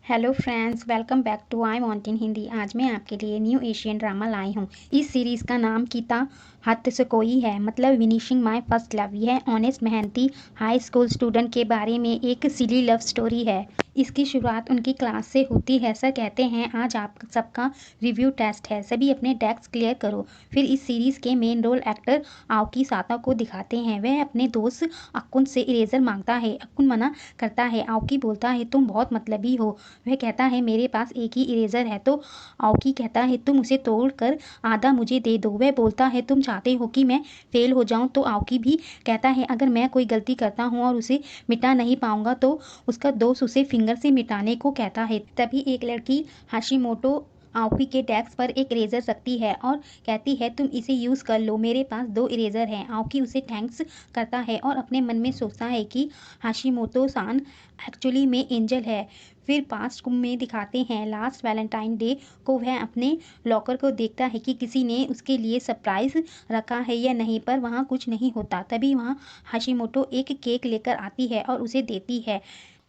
Hello friends, welcome back to I want in Hindi. आज मैं आपके लिए न्यू एशियन ड्रामा लाई हूँ। इस सीरीज़ का नाम किता हत से कोई है, मतलब विनिशिंग माय फर्स्ट लव। यह ऑनेस्ट मेहनती हाई स्कूल स्टूडेंट के बारे में एक सिली लव स्टोरी है। इसकी शुरुआत उनकी क्लास से होती है। सर कहते हैं आज आप सबका रिव्यू टेस्ट है, सभी अपने डेस्क क्लियर करो। फिर इस सीरीज़ के मेन रोल एक्टर आओकी साता को दिखाते हैं। वह अपने दोस्त अक्कुन से इरेजर मांगता है। अक्कुन मना करता है। आओकी बोलता है तुम बहुत मतलबी हो। वह कहता है मेरे पास एक ही इरेजर है। तो आओकी कहता है तुम उसे तोड़ कर आधा मुझे दे दो। वह बोलता है तुम चाहते हो कि मैं फेल हो जाऊं। तो आओकी भी कहता है अगर मैं कोई गलती करता हूं और उसे मिटा नहीं पाऊंगा तो उसका दोस्त उसे फिंगर से मिटाने को कहता है। तभी एक लड़की हाशिमोटो आओकी के डेस्क पर एक इरेजर रखती है और कहती है तुम इसे यूज़ कर लो, मेरे पास 2 इरेजर हैं। आओकी उसे थैंक्स करता है और अपने मन में सोचता है कि हाशिमोटो सान एक्चुअली में एंजल है। फिर पास्ट में दिखाते हैं लास्ट वैलेंटाइन डे को वह अपने लॉकर को देखता है कि किसी ने उसके लिए सरप्राइज रखा है या नहीं, पर वहाँ कुछ नहीं होता। तभी वहाँ हाशिमोटो एक केक लेकर आती है और उसे देती है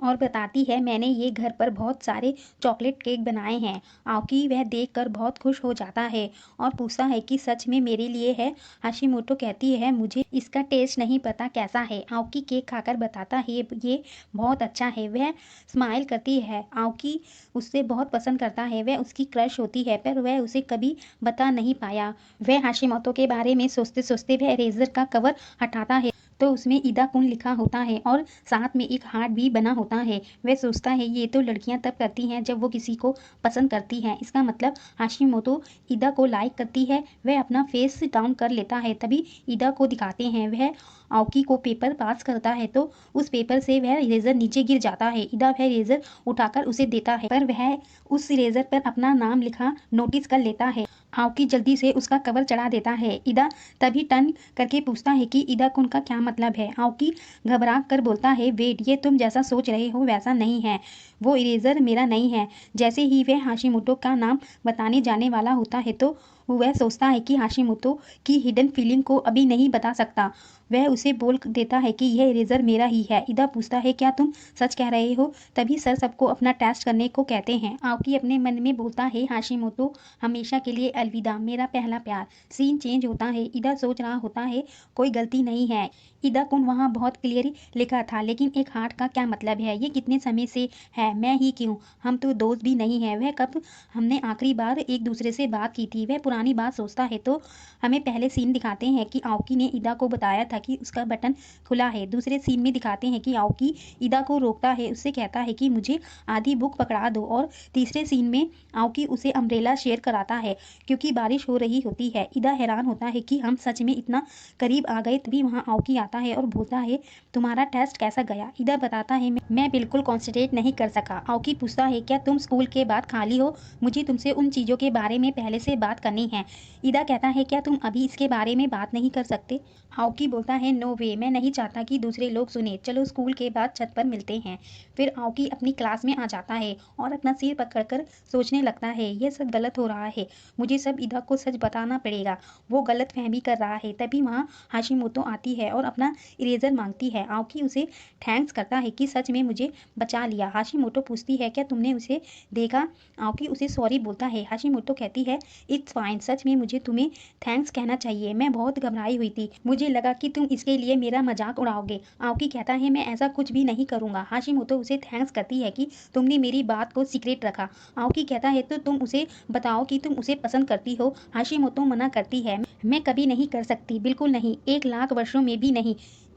और बताती है मैंने ये घर पर बहुत सारे चॉकलेट केक बनाए हैं। आओकी वह देखकर बहुत खुश हो जाता है और पूछता है कि सच में मेरे लिए है। हाशिमोटो कहती है मुझे इसका टेस्ट नहीं पता कैसा है। आओकी केक खाकर बताता है ये बहुत अच्छा है। वह स्माइल करती है। आओकी उससे बहुत पसंद करता है। वह उसकी क्रश होती है पर वह उसे कभी बता नहीं पाया। वह हाशिमोटो के बारे में सोचते सोचते वह इरेजर का कवर हटाता है तो उसमें ईदा कुन लिखा होता है और साथ में एक हार्ट भी बना होता है। वह सोचता है ये तो लड़कियां तब करती हैं जब वो किसी को पसंद करती हैं। इसका मतलब हाशिमोटो ईदा को लाइक करती है। वह अपना फेस डाउन कर लेता है। तभी ईदा को दिखाते हैं। वह आओकी को पेपर पास करता है तो उस पेपर से वह इरेजर नीचे गिर जाता है। ईदा वह इरेजर उठाकर उसे देता है पर वह उस इरेजर पर अपना नाम लिखा नोटिस कर लेता है। आओकी जल्दी से उसका कवर चढ़ा देता है। ईदा तभी टर्न करके पूछता है कि ईदा कुन का क्या मतलब है। आओकी घबरा कर बोलता है वेट, ये तुम जैसा सोच रहे हो वैसा नहीं है। वो इरेजर मेरा नहीं है। जैसे ही वह हाशिमोटो का नाम बताने जाने वाला होता है तो वह सोचता है कि हाशिमोटो की हिडन फीलिंग को अभी नहीं बता सकता। वह उसे बोल देता है कि यह इरेजर मेरा ही है। ईदा पूछता है क्या तुम सच कह रहे हो। तभी सर सबको अपना टेस्ट करने को कहते हैं। आओकी अपने मन में बोलता है हाशिमोटो हमेशा के लिए अलविदा, मेरा पहला प्यार। सीन चेंज होता है। ईदा सोच रहा होता है कोई गलती नहीं है। ईदा कुन वहाँ बहुत क्लियर लिखा था, लेकिन एक हार्ट का क्या मतलब है। ये कितने समय से है, मैं ही क्यों, हम तो दोस्त भी नहीं है। वह कब हमने आखिरी बार एक दूसरे से बात की थी। वह पुरानी बात सोचता है तो हमें पहले सीन दिखाते हैं कि आओकी ने ईदा को बताया था कि उसका बटन खुला है। दूसरे सीन में दिखाते हैं कि आओकी ईदा को रोकता है, उससे कहता है कि मुझे आधी बुक पकड़ा दो। और तीसरे सीन में आओकी उसे अम्ब्रेला शेयर कराता है क्योंकि बारिश हो रही होती है। ईदा हैरान होता है कि हम सच में इतना करीब आ गए। तभी वहाँ आओकी आता है और बोलता है तुम्हारा टेस्ट कैसा गया। ईदा बताता है मैं बिल्कुल कॉन्सेंट्रेट नहीं कर सका। आओकी पूछता है क्या तुम स्कूल के बाद खाली हो, मुझे तुमसे उन चीज़ों के बारे में पहले से बात करनी है। ईदा कहता है क्या तुम अभी इसके बारे में बात नहीं कर सकते। आओकी बोलता है नो वे, मैं नहीं चाहता कि दूसरे लोग सुने, चलो स्कूल के बाद छत पर मिलते हैं। फिर आओकी अपनी क्लास में आ जाता है और अपना सिर पकड़कर सोचने लगता है यह सब गलत हो रहा है, मुझे सब ईदा को सच बताना पड़ेगा, वो गलत फहमी कर रहा है। तभी वहाँ हाशिमोटो आती है और अपना इरेजर मांगती है। आओकी उसे थैंक्स करता है कि सच में मुझे बचा लिया। हाशिमोटो पूछती है क्या तुमने उसे देखा। आओकी उसे सॉरी बोलता है। हाशिमोटो कहती है इट्स फाइन, सच में मुझे तुम्हें थैंक्स कहना चाहिए, मैं बहुत घबराई हुई थी, मुझे लगा कि तुम इसके लिए मेरा मजाक उड़ाओगे। आओकी कहता है मैं ऐसा कुछ भी नहीं करूँगा। हाशिमोटो उसे थैंक्स करती है कि तुमने मेरी बात को सीक्रेट रखा। आओकी कहता है तो तुम उसे बताओ कि तुम उसे पसंद करती हो। हाशिमोटो मना करती है मैं कभी नहीं कर सकती, बिल्कुल नहीं, 1 लाख वर्षों में भी नहीं।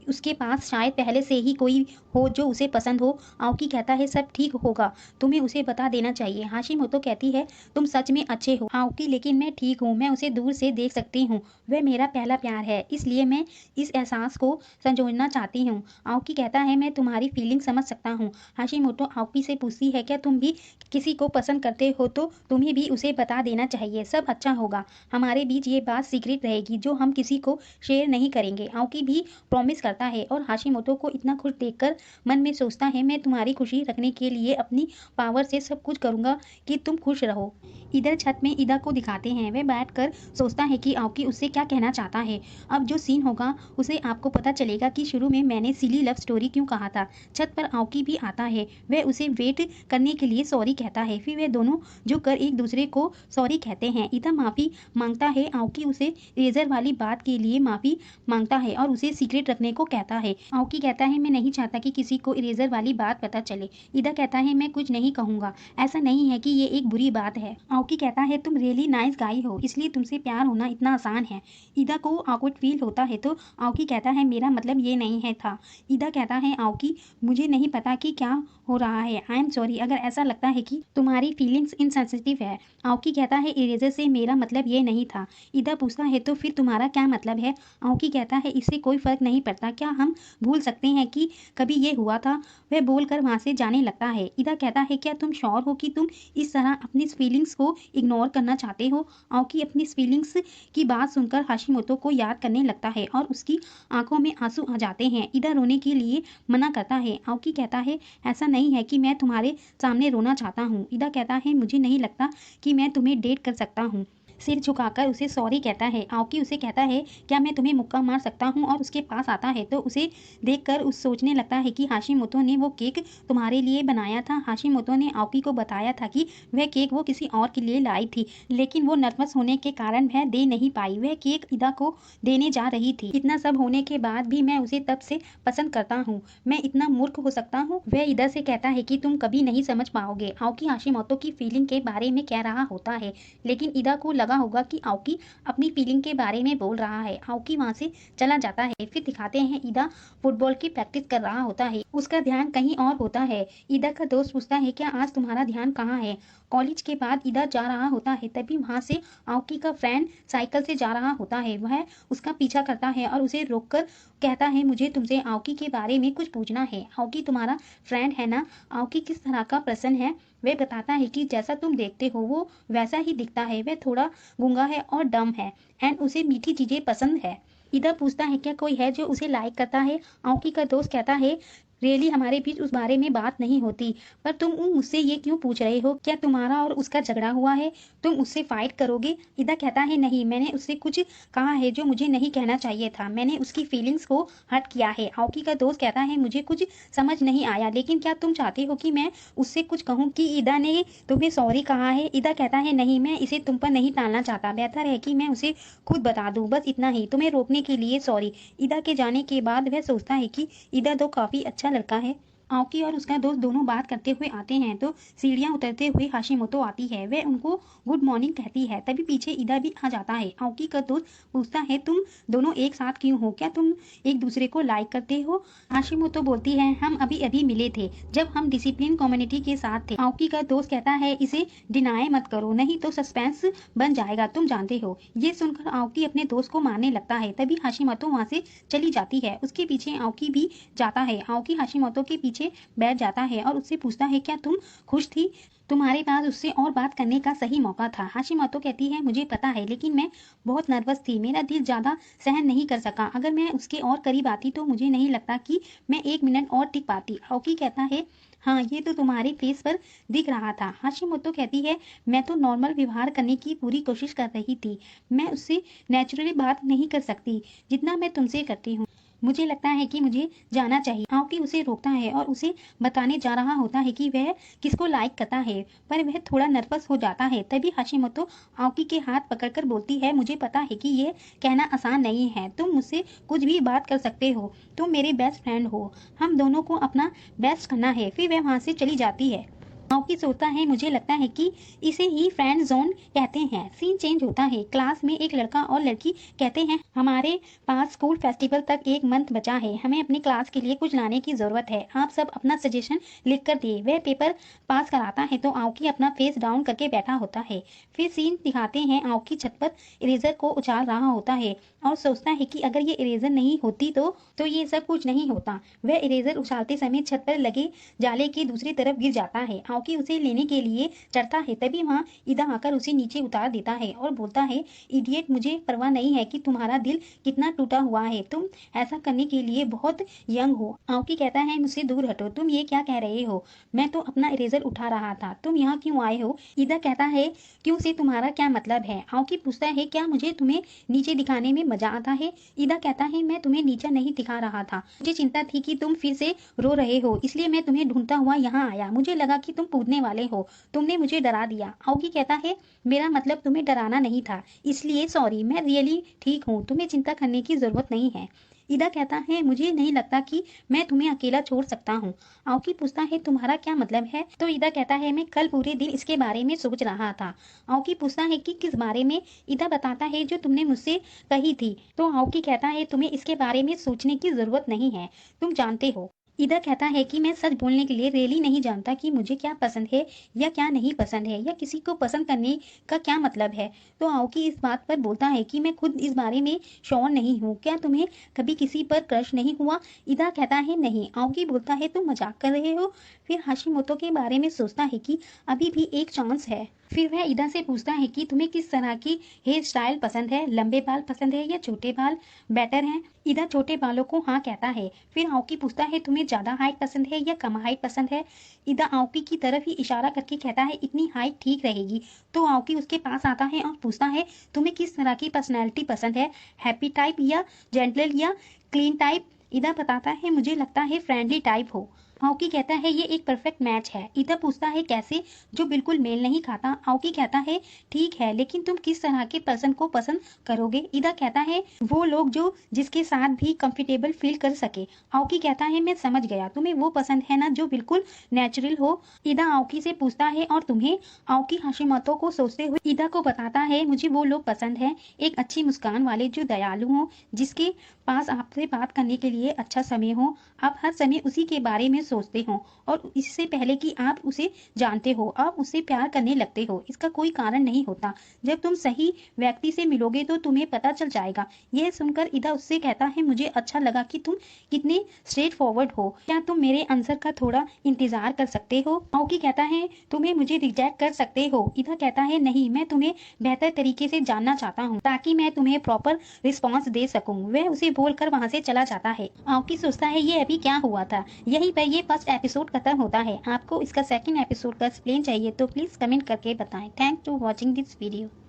उसके पास शायद पहले से ही कोई हो जो उसे पसंद हो। आओकी कहता है सब ठीक होगा, तुम्हें उसे बता देना चाहिए। हाशिमोटो कहती है तुम सच में अच्छे हो आओकी, लेकिन मैं ठीक हूँ, मैं उसे दूर से देख सकती हूँ, वह मेरा पहला प्यार है, इसलिए मैं इस एहसास को संजोना चाहती हूँ। आओकी कहता है मैं तुम्हारी फीलिंग समझ सकता हूँ। हाशिमोटो आओकी से पूछती है क्या तुम भी किसी को पसंद करते हो तो तुम्हें भी उसे बता देना चाहिए, सब अच्छा होगा, हमारे बीच ये बात सीक्रेट रहेगी जो हम किसी को शेयर नहीं करेंगे। आओकी भी प्रॉमिस करता है और हाशिमोतो को इतना खुश देखकर मन में सोचता है मैं तुम्हारी खुशी रखने के लिए अपनी पावर से सब कुछ करूंगा कि तुम खुश रहो। इधर छत में ईदा को दिखाते हैं, वह बैठकर सोचता है कि आउकी उससे क्या कहना चाहता है। अब जो सीन होगा उसे आपको पता चलेगा कि शुरू में मैंने सिली लव स्टोरी क्यों कहा था। छत पर आउकी भी आता है, वह उसे वेट करने के लिए सॉरी कहता है। फिर वे दोनों झुक कर एक दूसरे को सॉरी कहते हैं। ईदा माफी मांगता है, आउकी उसे इरेजर वाली बात के लिए माफी मांगता है और उसे सीक्रेट रखने को कहता है। आउकी कहता है मैं नहीं चाहता कि किसी को इरेजर वाली बात पता चले। ईदा कहता है मैं कुछ नहीं कहूंगा, ऐसा नहीं है कि ये एक बुरी बात है। आउकी कहता है तुम रियली नाइस गाय हो, इसलिए तुमसे प्यार होना इतना आसान है। ईदा को ऑकवर्ड फील होता है तो आउकी कहता है मेरा मतलब ये नहीं है था। ईदा कहता है आउकी मुझे नहीं पता कि क्या हो रहा है, आई एम सॉरी अगर ऐसा लगता है कि तुम्हारी फीलिंग्स इनसेंसिटिव है। आउकी कहता है इरेजर से मेरा मतलब ये नहीं था। ईदा पूछता है तो फिर तुम्हारा क्या मतलब है। आउकी कहता है इससे कोई फर्क नहीं पड़ता, क्या हम भूल सकते हैं कि कभी ये हुआ था। वह बोलकर वहां से जाने लगता है। ईदा कहता है क्या तुम श्योर हो कि तुम इस तरह अपनी फीलिंग्स को इग्नोर करना चाहते हो। आउकी अपनी फीलिंग्स की बात सुनकर हाशिमोतो को याद करने लगता है और उसकी आंखों में आंसू आ जाते हैं। ईदा रोने के लिए मना करता है। आउकी कहता है ऐसा नहीं है कि मैं तुम्हारे सामने रोना चाहता हूँ। ईदा कहता है मुझे नहीं लगता कि मैं तुम्हें डेट कर सकता हूँ। सिर झुकाकर उसे सॉरी कहता है। आउकी उसे कहता है क्या मैं तुम्हें मुक्का मार सकता हूँ और उसके पास आता है तो उसे देखकर उस सोचने लगता है कि हाशिमोतो ने वो केक तुम्हारे लिए बनाया था। हाशिमोतो ने आउकी को बताया था कि वह केक वो किसी और के लिए लाई थी, लेकिन वो नर्वस होने के कारण वह दे नहीं पाई। वह केक ईदा को देने जा रही थी। इतना सब होने के बाद भी मैं उसे तब से पसंद करता हूँ, मैं इतना मूर्ख हो सकता हूँ। वह ईदा से कहता है कि तुम कभी नहीं समझ पाओगे। आउकी हाशिमोतो की फीलिंग के बारे में कह रहा होता है, लेकिन ईदा को लगा होगा कि आउकी अपनी फीलिंग के बारे में बोल रहा है। आउकी वहां से चला जाता है। फिर दिखाते हैं ईदा फुटबॉल की प्रैक्टिस कर रहा होता है, उसका ध्यान कहीं और होता है। ईदा का दोस्त पूछता है क्या आज तुम्हारा ध्यान कहाँ है। कॉलेज के बाद ईदा जा रहा होता है, तभी वहां से आउकी का फ्रेंड साइकिल से जा रहा होता है। वह उसका पीछा करता है और उसे रोककर कहता है मुझे तुमसे आउकी के बारे में कुछ पूछना है। आउकी तुम्हारा फ्रेंड है ना। आउकी किस तरह का पर्सन है। वह बताता है कि जैसा तुम देखते हो वो वैसा ही दिखता है। वह थोड़ा गूंगा है और डम है एंड उसे मीठी चीजें पसंद है। ईदा पूछता है क्या कोई है जो उसे लाइक करता है। आउकी का दोस्त कहता है रियली हमारे बीच उस बारे में बात नहीं होती, पर तुम मुझसे ये क्यों पूछ रहे हो। क्या तुम्हारा और उसका झगड़ा हुआ है, तुम उससे फाइट करोगे। ईदा कहता है नहीं, मैंने उससे कुछ कहा है जो मुझे नहीं कहना चाहिए था, मैंने उसकी फीलिंग्स को हर्ट किया है। आउकी का दोस्त कहता है मुझे कुछ समझ नहीं आया, लेकिन क्या तुम चाहते हो कि मैं उससे कुछ कहूँ कि ईदा ने तुम्हें सॉरी कहा है। ईदा कहता है नहीं, मैं इसे तुम पर नहीं टालना चाहता, बेहतर है कि मैं उसे खुद बता दूं, बस इतना ही, तुम्हें रोकने के लिए सॉरी। ईदा के जाने के बाद वह सोचता है कि ईदा तो काफी अच्छा लड़का है। आउकी और उसका दोस्त दोनों बात करते हुए आते हैं तो सीढ़ियां उतरते हुए हाशिमोतो आती है। वह उनको गुड मॉर्निंग कहती है, तभी पीछे ईदा भी आ जाता है। आउकी का दोस्त पूछता है तुम दोनों एक साथ क्यों हो, क्या तुम एक दूसरे को लाइक करते हो। हाशिमोतो बोलती है हम अभी अभी मिले थे जब हम डिसिप्लिन कम्युनिटी के साथ थे। आउकी का दोस्त कहता है इसे डिनाई मत करो, नहीं तो सस्पेंस बन जाएगा, तुम जानते हो। ये सुनकर आउकी अपने दोस्त को मारने लगता है, तभी हाशिमोतो वहां से चली जाती है। उसके पीछे आउकी भी जाता है। आउकी हाशिमोतो के पीछे बैठ जाता है और उससे पूछता है क्या तुम खुश थी, तुम्हारे पास उससे और बात करने का सही मौका था। हाशिमोतो कहती है मुझे पता है, लेकिन मैं बहुत नर्वस थी, मेरा दिल ज्यादा सहन नहीं कर सका, अगर मैं उसके और करीब आती तो मुझे नहीं लगता कि मैं 1 मिनट और टिक पाती। आउकी कहता है हाँ ये तो तुम्हारे फेस पर दिख रहा था। हाशिमोतो कहती है मैं तो नॉर्मल व्यवहार करने की पूरी कोशिश कर रही थी, मैं उससे नेचुरली बात नहीं कर सकती जितना मैं तुमसे करती हूँ, मुझे लगता है कि मुझे जाना चाहिए। आउकी उसे रोकता है और उसे बताने जा रहा होता है कि वह किसको लाइक करता है, पर वह थोड़ा नर्वस हो जाता है। तभी हाशिमोतो आउकी के हाथ पकड़कर बोलती है मुझे पता है कि ये कहना आसान नहीं है, तुम मुझसे कुछ भी बात कर सकते हो, तुम मेरे बेस्ट फ्रेंड हो, हम दोनों को अपना बेस्ट करना है। फिर वह वहां से चली जाती है। आउकी सोचता है मुझे लगता है कि इसे ही फ्रेंड जोन कहते हैं। सीन चेंज होता है। क्लास में एक लड़का और लड़की कहते हैं हमारे पास स्कूल फेस्टिवल तक 1 मंथ बचा है, हमें अपनी क्लास के लिए कुछ लाने की जरूरत है, आप सब अपना सजेशन लिख कर दिए। वह पेपर पास कराता है तो आउकी अपना फेस डाउन करके बैठा होता है। फिर सीन दिखाते हैं आउकी छत पर इरेजर को उछाल रहा होता है और सोचता है कि अगर ये इरेजर नहीं होती तो ये सब कुछ नहीं होता। वह इरेजर उछालते समय छत पर लगे जाले की दूसरी तरफ गिर जाता है। आउकी उसे लेने के लिए चढ़ता है, तभी वहाँ ईदा आकर उसे नीचे उतार देता है और बोलता है इडियट, मुझे परवाह नहीं है कि तुम्हारा दिल कितना टूटा हुआ है। तुम ऐसा करने के लिए बहुत यंग हो। आओकी कहता है मुझसे दूर हटो, तुम ये क्या कह रहे हो? मैं तो अपना इरेजर उठा रहा था, तुम यहाँ क्यों आए हो? ईदा कहता है क्यों से तुम्हारा क्या मतलब है? आओकी पूछता है क्या मुझे तुम्हें नीचे दिखाने में मजा आता है? ईदा कहता है मैं तुम्हें नीचा नहीं दिखा रहा था, मुझे चिंता थी कि तुम फिर से रो रहे हो, इसलिए मैं तुम्हें ढूंढता हुआ यहाँ आया। मुझे लगा कि तुम कूदने वाले हो, तुमने मुझे डरा दिया। आओकी कहता है मेरा मतलब तुम्हें डराना नहीं था, इसलिए सॉरी, मैं रियली ठीक हूँ, तुम्हें चिंता करने की जरूरत नहीं है। ईदा कहता है मुझे नहीं लगता कि मैं तुम्हें अकेला छोड़ सकता हूँ। आओकी पूछता है तुम्हारा क्या मतलब है? तो ईदा कहता है मैं कल पूरे दिन इसके बारे में सोच रहा था। आओकी पूछता है कि किस बारे में? ईदा बताता है जो तुमने मुझसे कही थी। तो आओकी कहता है तुम्हें इसके बारे में सोचने की जरूरत नहीं है, तुम जानते हो। ईदा कहता है कि मैं सच बोलने के लिए रियली नहीं जानता कि मुझे क्या पसंद है या क्या नहीं पसंद है, या किसी को पसंद करने का क्या मतलब है। तो आओकी इस बात पर बोलता है कि मैं खुद इस बारे में श्योर नहीं हूँ। क्या तुम्हें कभी किसी पर क्रश नहीं हुआ? ईदा कहता है नहीं। आओकी बोलता है तुम मजाक कर रहे हो? फिर हाशिमोतो के बारे में सोचता है कि अभी भी एक चांस है। फिर वह ईदा से पूछता है कि तुम्हें किस तरह की हेयर स्टाइल पसंद है, लंबे बाल पसंद है या छोटे बाल बेटर हैं? ईदा छोटे बालों को हाँ कहता है। फिर आओकी पूछता है तुम्हें ज्यादा हाइट पसंद है या कम हाइट पसंद है? ईदा आओकी की तरफ ही इशारा करके कहता है इतनी हाइट ठीक रहेगी। तो आओकी उसके पास आता है और पूछता है तुम्हें किस तरह की पर्सनैलिटी पसंद है, हैप्पी टाइप या जेंटल या क्लीन टाइप? ईदा बताता है मुझे लगता है फ्रेंडली टाइप हो। आओकी कहता है ये एक परफेक्ट मैच है। ईदा पूछता है कैसे? जो बिल्कुल मेल नहीं खाता। आओकी कहता है ठीक है, लेकिन तुम किस तरह के पर्सन को पसंद करोगे? ईदा कहता है वो लोग जो जिसके साथ भी कंफर्टेबल फील कर सके। आओकी कहता है मैं समझ गया, तुम्हें वो पसंद है ना जो बिल्कुल नेचुरल हो। ईदा आओकी से पूछता है और तुम्हें? आओकी हाशिमोतो को सोचते हुए ईदा को बताता है मुझे वो लोग पसंद है, एक अच्छी मुस्कान वाले जो दयालु हो, जिसके पास आपसे बात करने के लिए अच्छा समय हो, आप हर समय उसी के बारे में सोचते हो और इससे पहले कि आप उसे जानते हो आप उससे प्यार करने लगते हो। इसका कोई कारण नहीं होता, जब तुम सही व्यक्ति से मिलोगे तो तुम्हें पता चल जाएगा। यह सुनकर ईदा उससे कहता है मुझे अच्छा लगा कि तुम कितने स्ट्रेट फॉरवर्ड हो, क्या तुम मेरे आंसर का थोड़ा इंतजार कर सकते हो? आओकी कहता है तुम्हें मुझे रिजेक्ट कर सकते हो। ईदा कहता है नहीं, मैं तुम्हें बेहतर तरीके से जानना चाहता हूँ ताकि मैं तुम्हें प्रॉपर रिस्पॉन्स दे सकूँ। वह उसे बोलकर वहाँ से चला जाता है। आओकी सोचता है ये अभी क्या हुआ था। यहीं पर ये फर्स्ट एपिसोड खत्म होता है। आपको इसका सेकंड एपिसोड का एक्सप्लेन चाहिए तो प्लीज कमेंट करके बताएं। Thanks to watching this video.